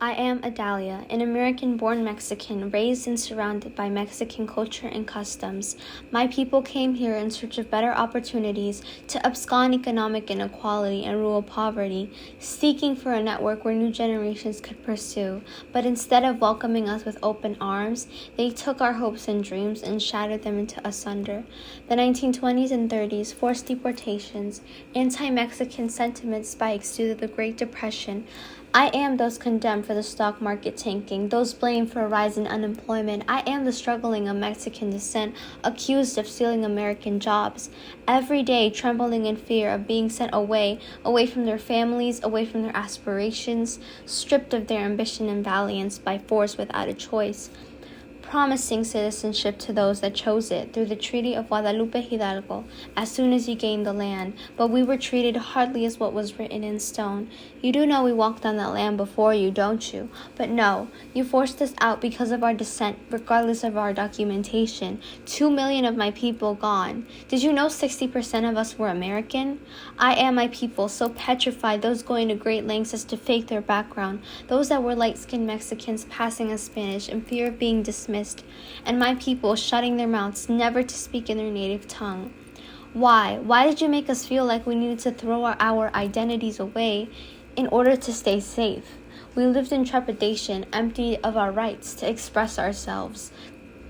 I am Adalia, an American-born Mexican raised and surrounded by Mexican culture and customs. My people came here in search of better opportunities to abscond economic inequality and rural poverty, seeking for a network where new generations could pursue. But instead of welcoming us with open arms, they took our hopes and dreams and shattered them into asunder. The 1920s and 30s, forced deportations, anti-Mexican sentiment spikes due to the Great Depression. I am those condemned for the stock market tanking, those blamed for a rise in unemployment. I am the struggling of Mexican descent, accused of stealing American jobs. Every day trembling in fear of being sent away from their families, away from their aspirations, stripped of their ambition and valiance by force without a choice. Promising citizenship to those that chose it through the Treaty of Guadalupe Hidalgo as soon as you gained the land, but we were treated hardly as what was written in stone. You do know we walked on that land before you, don't you? But no, you forced us out because of our descent, regardless of our documentation. 2 million of my people gone. Did you know 60% of us were American? I am my people, so petrified, those going to great lengths as to fake their background, those that were light-skinned Mexicans passing as Spanish in fear of being dismissed, and my people shutting their mouths never to speak in their native tongue. Why? Why did you make us feel like we needed to throw our identities away in order to stay safe? We lived in trepidation, empty of our rights to express ourselves.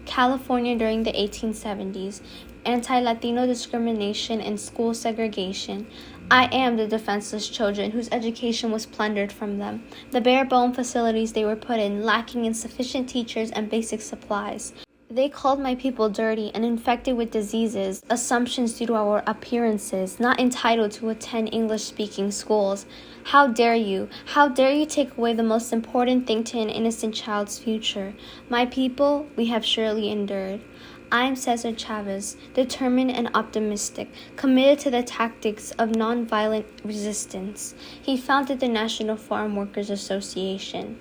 California during the 1870s, anti-Latino discrimination and school segregation. I am the defenseless children whose education was plundered from them, the bare-bone facilities they were put in, lacking in sufficient teachers and basic supplies. They called my people dirty and infected with diseases, assumptions due to our appearances, not entitled to attend English-speaking schools. How dare you? How dare you take away the most important thing to an innocent child's future? My people, we have surely endured. I am Cesar Chavez, determined and optimistic, committed to the tactics of nonviolent resistance. He founded the National Farm Workers Association.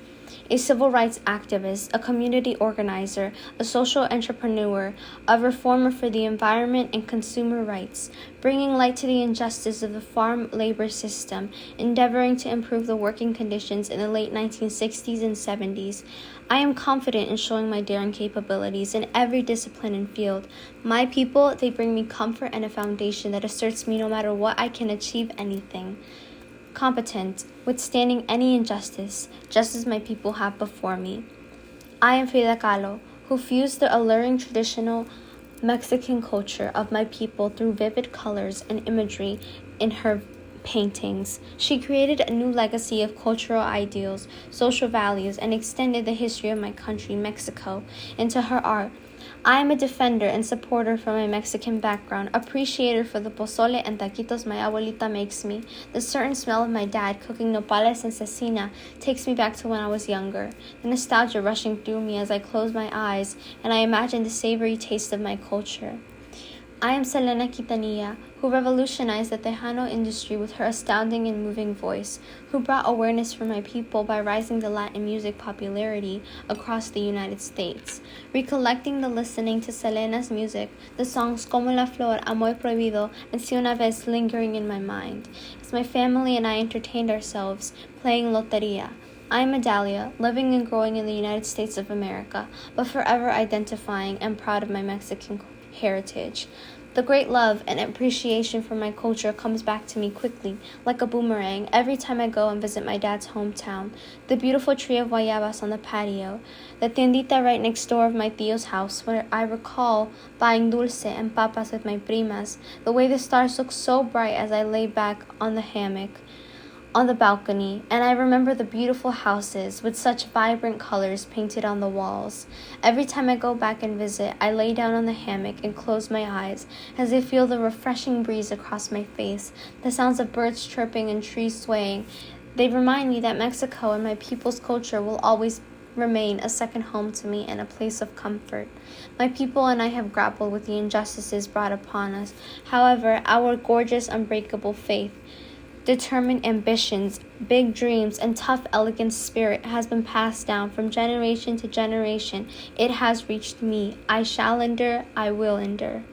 A civil rights activist, a community organizer, a social entrepreneur, a reformer for the environment and consumer rights, bringing light to the injustice of the farm labor system, endeavoring to improve the working conditions in the late 1960s and 70s. I am confident in showing my daring capabilities in every discipline and field. My people, they bring me comfort and a foundation that asserts me no matter what I can achieve anything. Competent, withstanding any injustice, just as my people have before me. I am Frida Kahlo, who fused the alluring traditional Mexican culture of my people through vivid colors and imagery in her paintings. She created a new legacy of cultural ideals, social values, and extended the history of my country, Mexico, into her art. I am a defender and supporter from my Mexican background, appreciator for the pozole and taquitos my abuelita makes me. The certain smell of my dad cooking nopales and cecina takes me back to when I was younger, the nostalgia rushing through me as I close my eyes and I imagine the savory taste of my culture. I am Selena Quintanilla, who revolutionized the Tejano industry with her astounding and moving voice, who brought awareness for my people by rising the Latin music popularity across the United States. Recollecting the listening to Selena's music, the songs Como la Flor, Amor Prohibido, and Si Una Vez lingering in my mind, as my family and I entertained ourselves playing Loteria. I am Adalia, living and growing in the United States of America, but forever identifying and proud of my Mexican heritage. The great love and appreciation for my culture comes back to me quickly, like a boomerang, every time I go and visit my dad's hometown. The beautiful tree of guayabas on the patio, the tiendita right next door of my tío's house, where I recall buying dulce and papas with my primas, the way the stars look so bright as I lay back on the hammock on the balcony, and I remember the beautiful houses with such vibrant colors painted on the walls. Every time I go back and visit, I lay down on the hammock and close my eyes as I feel the refreshing breeze across my face, the sounds of birds chirping and trees swaying. They remind me that Mexico and my people's culture will always remain a second home to me and a place of comfort. My people and I have grappled with the injustices brought upon us. However, our gorgeous, unbreakable faith, determined ambitions, big dreams, and tough, elegant spirit has been passed down from generation to generation. It has reached me. I shall endure. I will endure.